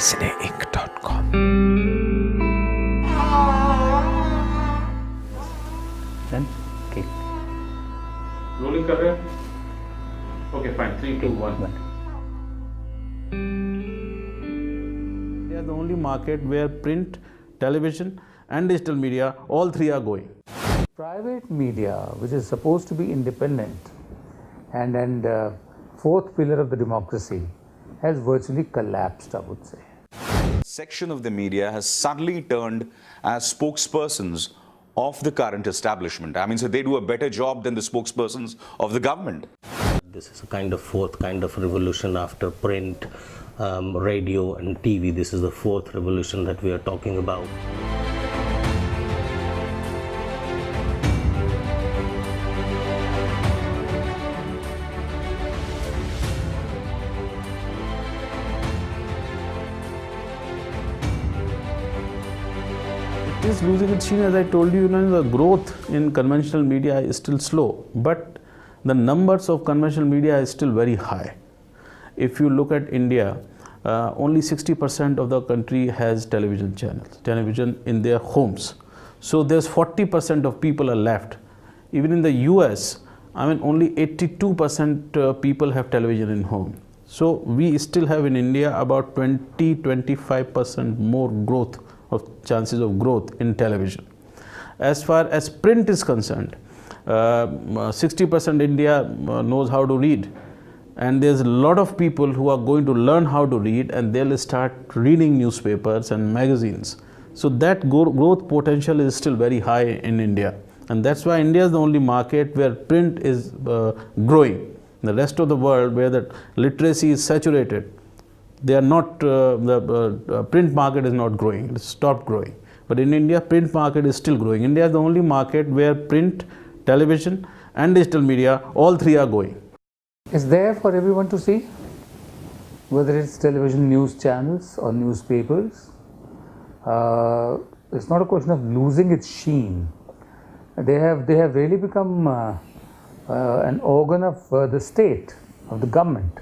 cineinc.com. Then kick. Rolling कर रहे हैं? Okay, fine. 3, 2, 1. They are the only market where print, television and digital media, all three are going. Private media, which is supposed to be independent and fourth pillar of the democracy, has virtually collapsed, I would say. Section of the media has suddenly turned as spokespersons of the current establishment. I mean, so they do a better job than the spokespersons of the government. This is a kind of fourth kind of revolution after print, radio and TV. This is the fourth revolution that we are talking about. It is losing its sheen, as I told you, the growth in conventional media is still slow, but the numbers of conventional media is still very high. If you look at India, only 60% of the country has television channels, television in their homes. So there's 40% of people are left. Even in the US, I mean, only 82% people have television in home. So we still have in India about 20-25% more growth of chances of growth in television. As far as print is concerned, 60% India knows how to read, and there's a lot of people who are going to learn how to read, and they'll start reading newspapers and magazines. So that growth potential is still very high in India, and that's why India is the only market where print is growing. The rest of the world, where the literacy is saturated, they are not, the print market is not growing, it has stopped growing. But in India, print market is still growing. India is the only market where print, television and digital media, all three are going. It's there for everyone to see, whether it's television news channels or newspapers. It's not a question of losing its sheen. They have really become an organ of the state, of the government.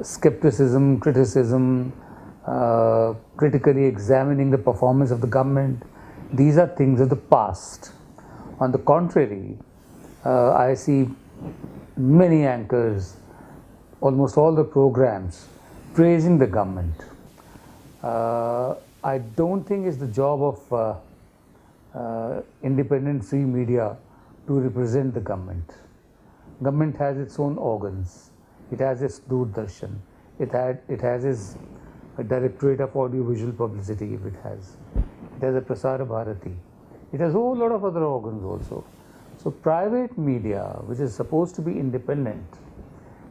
Skepticism, criticism, critically examining the performance of the government, these are things of the past. On the contrary, I see many anchors, almost all the programs, praising the government. I don't think it's the job of independent free media to represent the government. Government has its own organs. It has its Doordarshan. It has its Directorate of Audiovisual Publicity, if it has. It has a Prasara Bharati. It has a whole lot of other organs also. So private media, which is supposed to be independent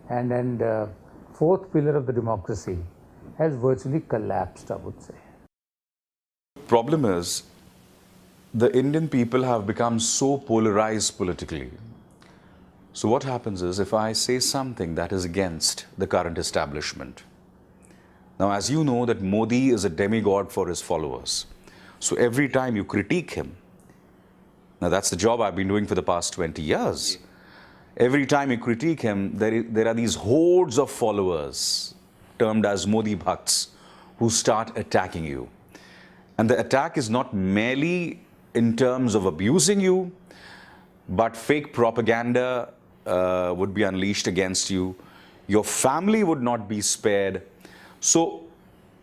and fourth pillar of the democracy, has virtually collapsed, I would say. Problem is, the Indian people have become so polarized politically. So what happens is, if I say something that is against the current establishment, now as you know that Modi is a demigod for his followers. So every time you critique him, now that's the job I've been doing for the past 20 years. Every time you critique him, there are these hordes of followers, termed as Modi Bhakts, who start attacking you. And the attack is not merely in terms of abusing you, but fake propaganda would be unleashed against you. Your family would not be spared. So,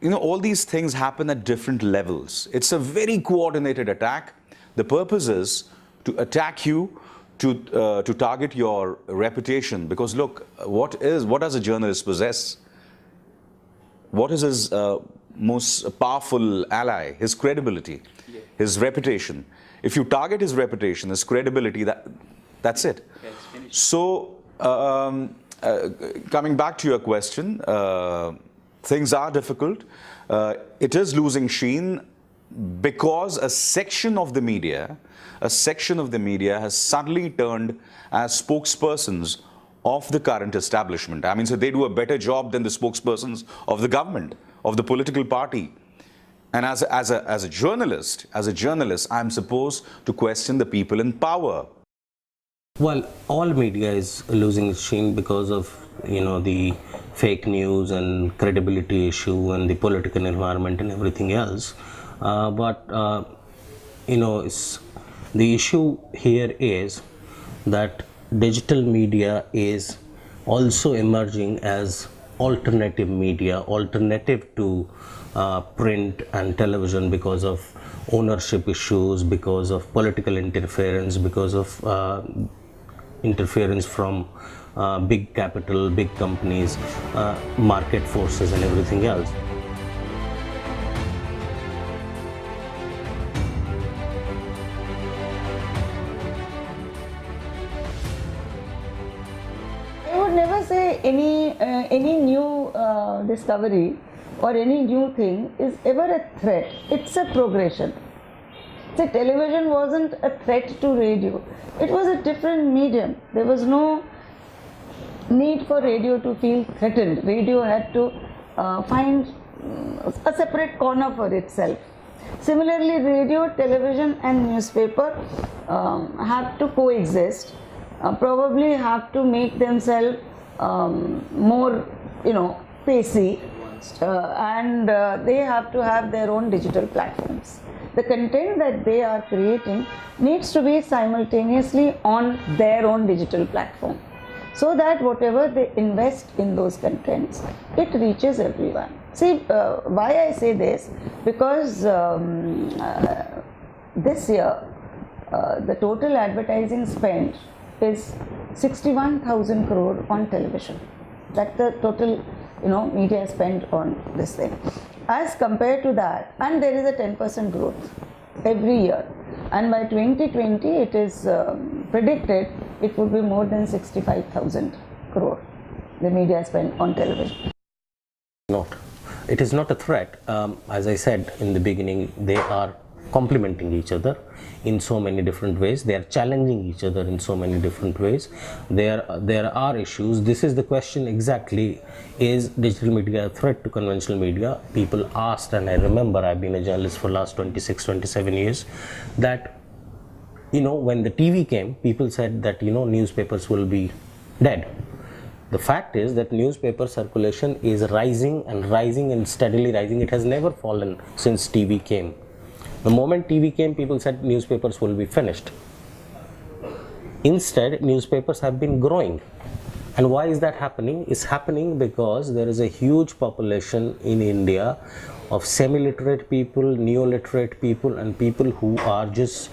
all these things happen at different levels. It's a very coordinated attack. The purpose is to attack you, to target your reputation. Because look, what does a journalist possess? What is his most powerful ally? His credibility, his reputation. If you target his reputation, his credibility, that's it. So, coming back to your question, things are difficult. It is losing sheen because a section of the media has suddenly turned as spokespersons of the current establishment. I mean, so they do a better job than the spokespersons of the government, of the political party. And as a journalist, I'm supposed to question the people in power. Well, all media is losing its sheen because of, the fake news and credibility issue and the political environment and everything else. The issue here is that digital media is also emerging as alternative media, alternative to print and television because of ownership issues, because of political interference, because of interference from big capital, big companies, market forces and everything else. I would never say any new discovery or any new thing is ever a threat. It's a progression. See, television wasn't a threat to radio. It was a different medium. There was no need for radio to feel threatened. Radio had to find a separate corner for itself. Similarly, radio, television and newspaper have to coexist. Probably have to make themselves more, pacey, and they have to have their own digital platforms. The content that they are creating needs to be simultaneously on their own digital platform, so that whatever they invest in those contents, it reaches everyone. See, why I say this, because this year the total advertising spend is 61,000 crore on television. That's the total, media spend on this thing. As compared to that, and there is a 10% growth every year, and by 2020 it is predicted it would be more than 65,000 crore, the media spend on television. It is not a threat. As I said in the beginning, they are complementing each other in so many different ways. They are challenging each other in so many different ways. There are issues. This is the question exactly: is digital media a threat to conventional media? People asked, and I remember, I've been a journalist for last 26, 27 years, that when the TV came, people said that newspapers will be dead. The fact is that newspaper circulation is rising and steadily rising. It has never fallen since TV came. The moment TV came, people said newspapers will be finished. Instead, newspapers have been growing. And why is that happening? It's happening because there is a huge population in India of semi-literate people, neo-literate people, and people who are just,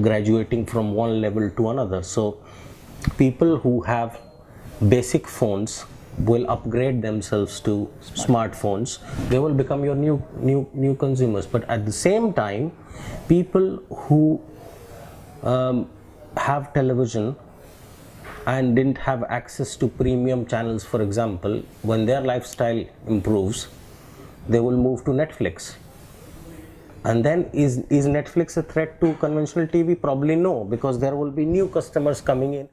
graduating from one level to another. So people who have basic phones will upgrade themselves to smartphones. They will become your new consumers. But at the same time, people who have television and didn't have access to premium channels, for example, when their lifestyle improves, they will move to Netflix. And then is Netflix a threat to conventional TV? Probably no, because there will be new customers coming in.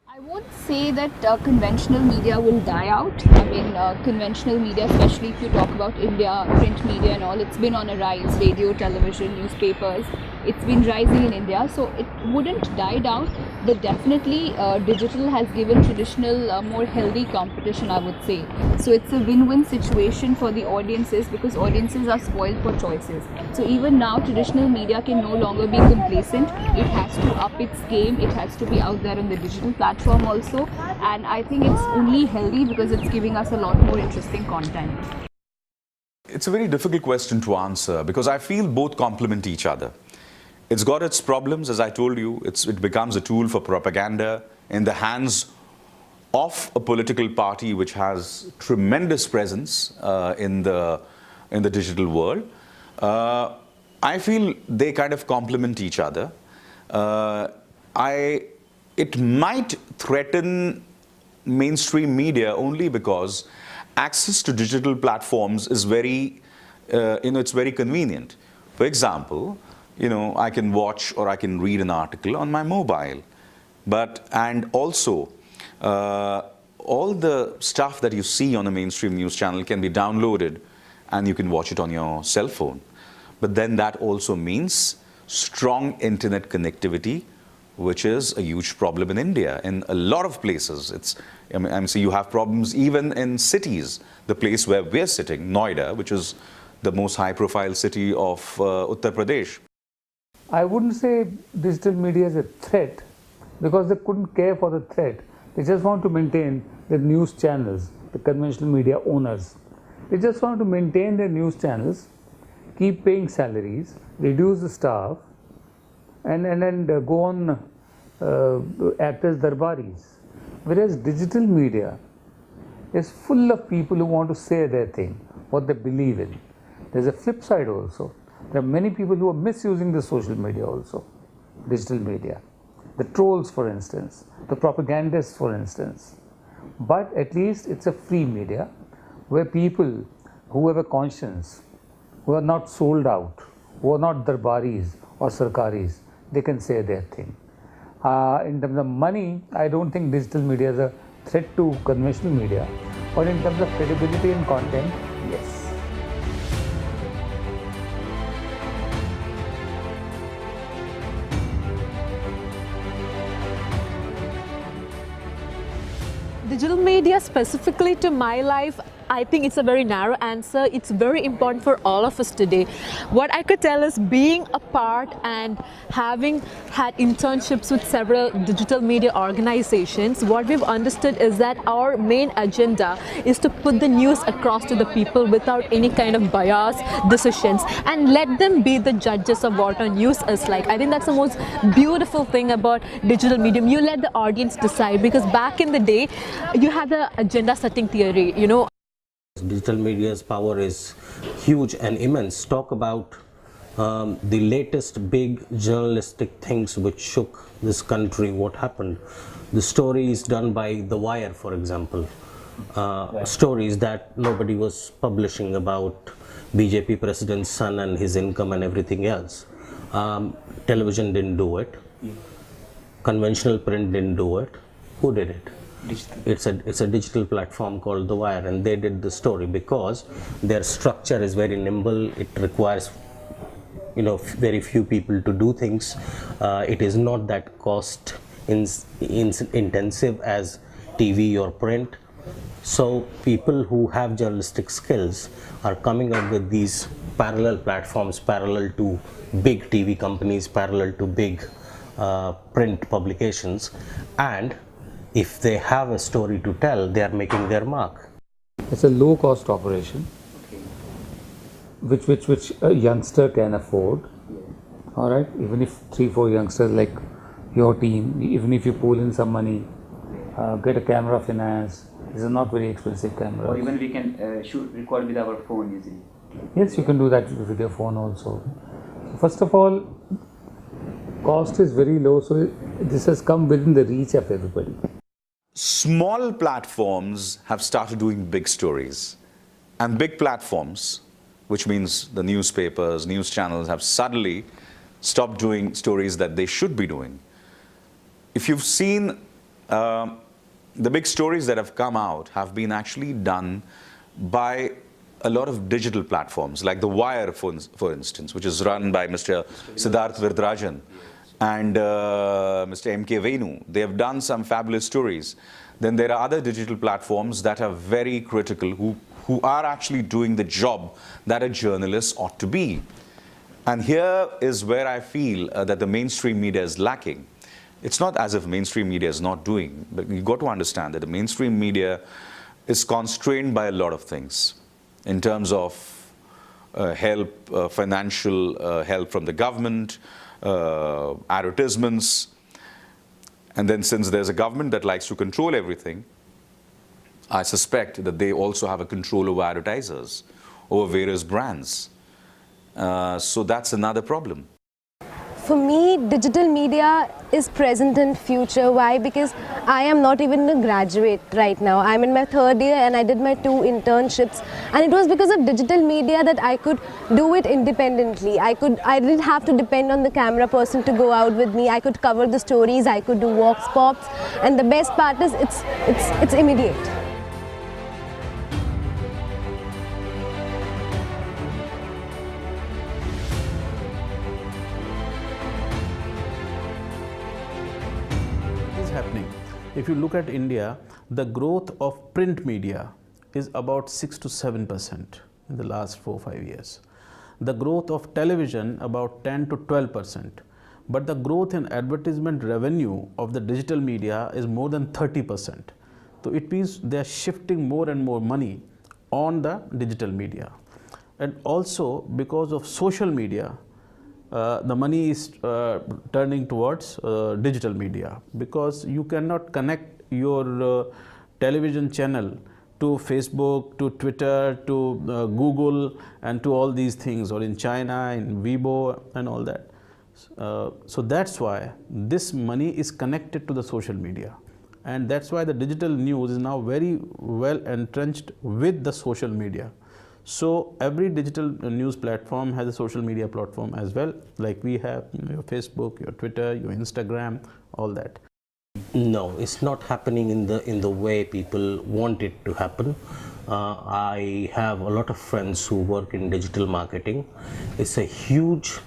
I won't say that conventional media will die out. I mean, conventional media, especially if you talk about India, print media and all, it's been on a rise. Radio, television, newspapers, it's been rising in India, so it wouldn't die down. But definitely, digital has given traditional more healthy competition, I would say. So it's a win-win situation for the audiences, because audiences are spoiled for choices. So even now, traditional media can no longer be complacent. It has to up its game. It has to be out there on the digital platform also. And I think it's only healthy because it's giving us a lot more interesting content. It's a very difficult question to answer because I feel both complement each other. It's got its problems, as I told you. It becomes a tool for propaganda in the hands of a political party which has tremendous presence in the digital world. I feel they kind of complement each other. It might threaten mainstream media only because access to digital platforms is very, it's very convenient. For example, I can watch or I can read an article on my mobile, and also all the stuff that you see on a mainstream news channel can be downloaded and you can watch it on your cell phone. But then that also means strong internet connectivity which is a huge problem in India. In a lot of places, so you have problems even in cities. The place where we're sitting, Noida, which is the most high-profile city of Uttar Pradesh. I wouldn't say digital media is a threat, because they couldn't care for the threat. They just want to maintain the news channels, the conventional media owners. They just want to maintain their news channels, keep paying salaries, reduce the staff, and go on act as darbaris. Whereas digital media is full of people who want to say their thing, what they believe in. There's a flip side also. There are many people who are misusing the social media also, digital media. The trolls, for instance, the propagandists, for instance. But at least it's a free media where people who have a conscience, who are not sold out, who are not darbaris or sarkaris, they can say their thing. In terms of money, I don't think digital media is a threat to conventional media. But in terms of credibility and content, yes. Digital media specifically to my life, I think it's a very narrow answer. It's very important for all of us today. What I could tell is being a part and having had internships with several digital media organizations, what we've understood is that our main agenda is to put the news across to the people without any kind of bias decisions and let them be the judges of what our news is like. I think that's the most beautiful thing about digital medium. You let the audience decide, because back in the day, you had the agenda setting theory, you know. Digital media's power is huge and immense. Talk about the latest big journalistic things which shook this country. What happened? The stories done by The Wire, for example. Stories that nobody was publishing about BJP president's son and his income and everything else. Television didn't do it. Conventional print didn't do it. Who did it? It's a digital platform called The Wire, and they did the story because their structure is very nimble. It requires, very few people to do things. It is not that cost intensive as TV or print. So people who have journalistic skills are coming up with these parallel platforms, parallel to big TV companies, parallel to big print publications, and if they have a story to tell, they are making their mark. It's a low-cost operation, which a youngster can afford. All right, even if 3-4 youngsters like your team, even if you pull in some money, get a camera finance. These are not very expensive cameras. Or even we can record with our phone easily. Yes, you can do that with your phone also. First of all, cost is very low, so this has come within the reach of everybody. Small platforms have started doing big stories, and big platforms, which means the newspapers, news channels, have suddenly stopped doing stories that they should be doing. If you've seen the big stories that have come out have been actually done by a lot of digital platforms, like The Wire, for instance, which is run by Mr. Siddharth Virdrajan and Mr. M.K. Venu. They have done some fabulous stories. Then there are other digital platforms that are very critical, who are actually doing the job that a journalist ought to be. And here is where I feel that the mainstream media is lacking. It's not as if mainstream media is not doing, but you've got to understand that the mainstream media is constrained by a lot of things in terms of help, financial help from the government, advertisements. And then since there's a government that likes to control everything, I suspect that they also have a control over advertisers, over various brands. So that's another problem. For me, digital media is present and future. Why? Because I am not even a graduate right now. I'm in my 3rd year and I did my 2 internships. And it was because of digital media that I could do it independently. I didn't have to depend on the camera person to go out with me. I could cover the stories, I could do vox pops. And the best part is it's immediate. If you look at India, the growth of print media is about 6 to 7% in the last 4-5 years. The growth of television about 10 to 12%. But the growth in advertisement revenue of the digital media is more than 30%. So it means they are shifting more and more money on the digital media. And also because of social media, the money is turning towards digital media, because you cannot connect your television channel to Facebook, to Twitter, to Google, and to all these things, or in China, in Weibo and all that. So that's why this money is connected to the social media, and that's why the digital news is now very well entrenched with the social media. So every digital news platform has a social media platform as well, like we have, your Facebook, your Twitter, your Instagram, all that. No, it's not happening in the way people want it to happen. I have a lot of friends who work in digital marketing. It's a huge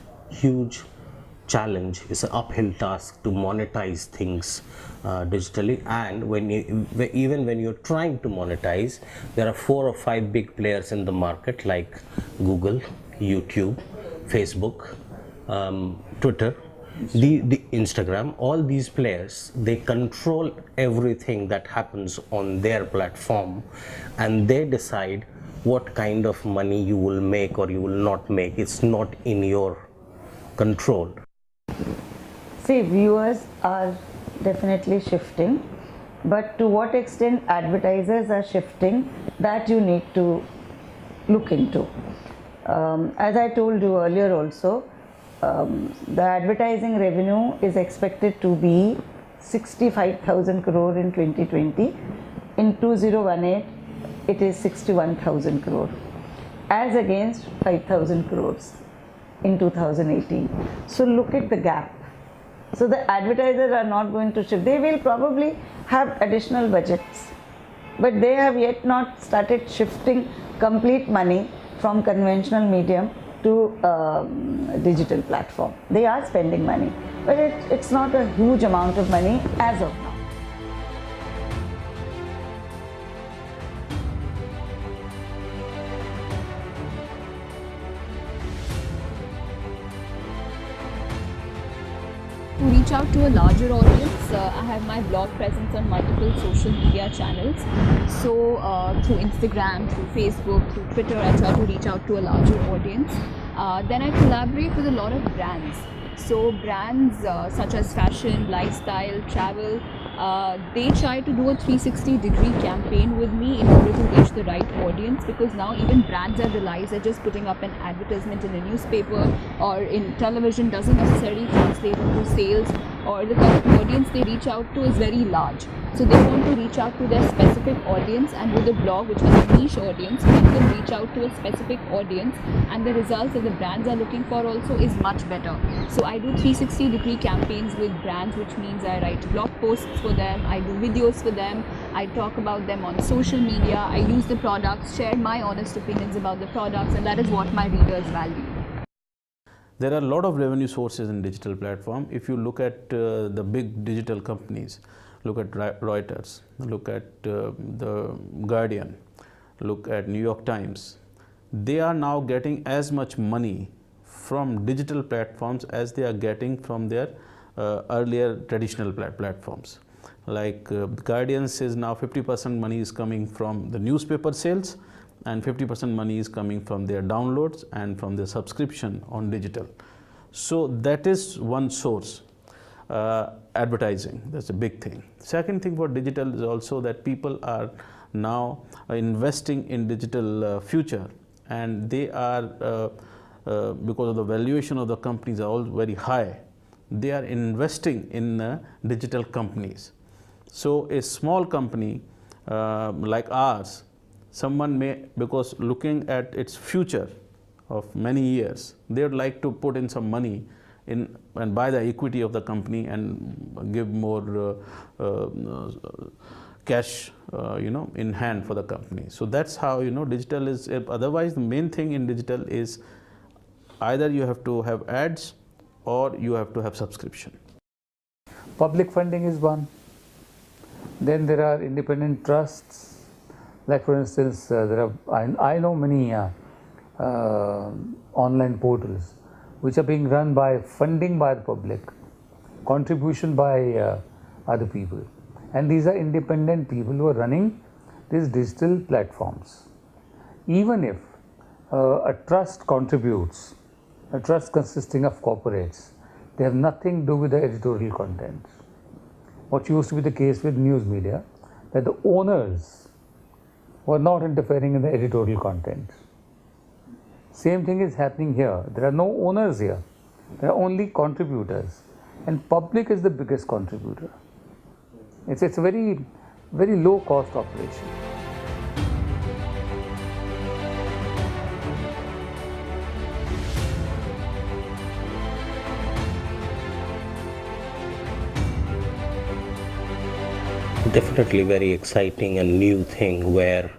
challenge. It's an uphill task to monetize things digitally, and even when you're trying to monetize, there are 4 or 5 big players in the market like Google, YouTube, Facebook, Twitter, the Instagram. All these players, they control everything that happens on their platform, and they decide what kind of money you will make or you will not make. It's not in your control. See, viewers are definitely shifting, but to what extent advertisers are shifting, that you need to look into. As I told you earlier also, the advertising revenue is expected to be 65,000 crore in 2020. In 2018, it is 61,000 crore, as against 5,000 crores in 2018. So look at the gap. So the advertisers are not going to shift. They will probably have additional budgets, but they have yet not started shifting complete money from conventional medium to digital platform. They are spending money, but it's not a huge amount of money as of now. To reach out to a larger audience, I have my blog presence on multiple social media channels. So through Instagram, through Facebook, through Twitter, I try to reach out to a larger audience. Then I collaborate with a lot of brands. So brands such as fashion, lifestyle, travel, they try to do a 360-degree campaign with me in order to reach the right audience, because now even brands have realized that just putting up an advertisement in a newspaper or in television doesn't necessarily translate into sales, or the kind of audience they reach out to is very large. So they want to reach out to their specific audience, and with a blog, which is a niche audience, we can reach out to a specific audience, and the results that the brands are looking for also is much better. So I do 360-degree campaigns with brands, which means I write blog posts for them, I do videos for them, I talk about them on social media, I use the products, share my honest opinions about the products, and that is what my readers value. There are a lot of revenue sources in digital platform. If you look at the big digital companies, look at Reuters, look at the Guardian, look at New York Times, they are now getting as much money from digital platforms as they are getting from their earlier traditional platforms. Like Guardian says now 50% money is coming from the newspaper sales, and 50% money is coming from their downloads and from their subscription on digital. So that is one source. Advertising, that's a big thing. Second thing for digital is also that people are now investing in digital future, and they are because of the valuation of the companies are all very high, they are investing in digital companies. So a small company like ours, someone may, because looking at its future of many years, they would like to put in some money in and buy the equity of the company and give more cash in hand for the company. So that's how digital is. Otherwise, the main thing in digital is either you have to have ads or you have to have subscription. Public funding is one. Then there are independent trusts, like for instance, I know many online portals which are being run by funding by the public, contribution by other people, and these are independent people who are running these digital platforms. Even if a trust contributes, a trust consisting of corporates, they have nothing to do with the editorial content. What used to be the case with news media, that the owners were not interfering in the editorial content. Same thing is happening here. There are no owners here. There are only contributors, and public is the biggest contributor. It's a very, very low cost operation. Definitely very exciting and new thing where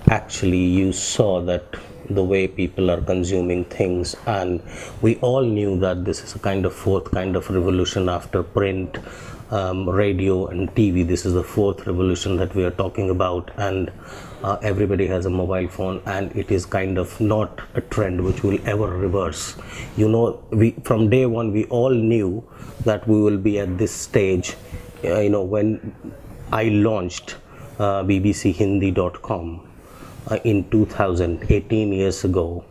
actually you saw that the way people are consuming things, and we all knew that this is a kind of fourth kind of revolution after print, radio and TV. This is the fourth revolution that we are talking about, and everybody has a mobile phone, and it is kind of not a trend which will ever reverse. You know, from day one we all knew that we will be at this stage. When I launched bbchindi.com in 2000, 18 years ago,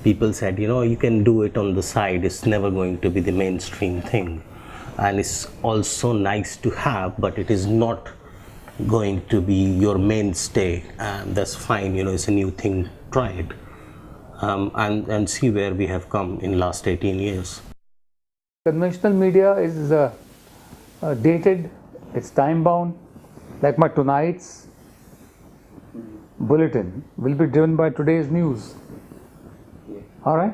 people said, you can do it on the side, it's never going to be the mainstream thing, and it's also nice to have, but it is not going to be your mainstay, and that's fine, it's a new thing, try it, and see where we have come in last 18 years. Conventional media is dated, it's time bound. Like my tonight's bulletin will be driven by today's news. All right?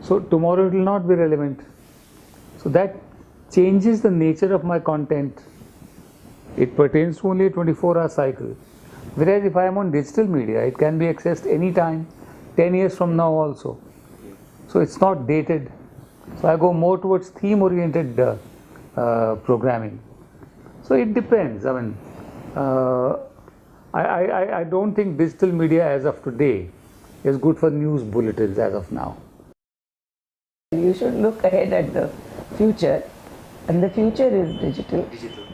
So tomorrow it will not be relevant. So that changes the nature of my content. It pertains to only a 24-hour cycle. Whereas if I am on digital media, it can be accessed anytime, 10 years from now also. So it's not dated. So I go more towards theme-oriented programming. So it depends. I mean, I don't think digital media as of today is good for news bulletins as of now. You should look ahead at the future, and the future is digital.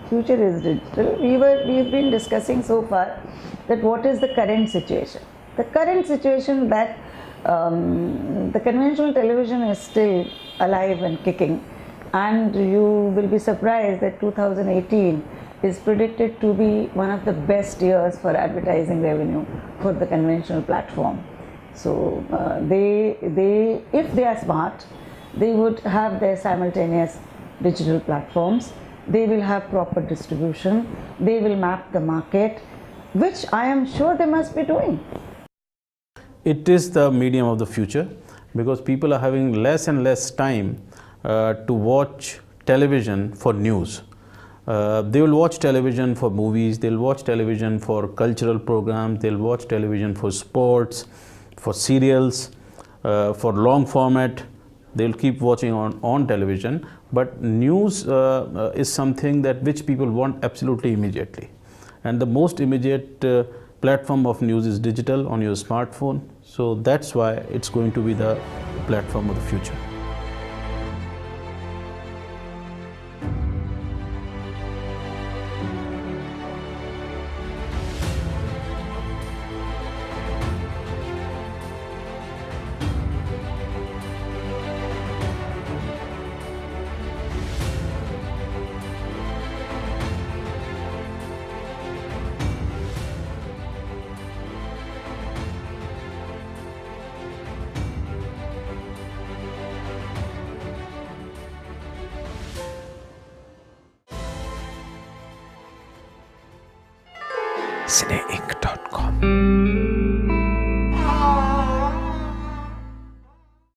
Future is digital. We've been discussing so far that what is the current situation. The current situation that the conventional television is still alive and kicking. And you will be surprised that 2018 is predicted to be one of the best years for advertising revenue for the conventional platform. So if they are smart, they would have their simultaneous digital platforms. They will have proper distribution. They will map the market, which I am sure they must be doing. It is the medium of the future, because people are having less and less time to watch television for news. They will watch television for movies, they'll watch television for cultural programs, they'll watch television for sports, for serials, for long format. They'll keep watching on television, but news is something that which people want absolutely immediately. And the most immediate platform of news is digital on your smartphone. So that's why it's going to be the platform of the future. cineinc.com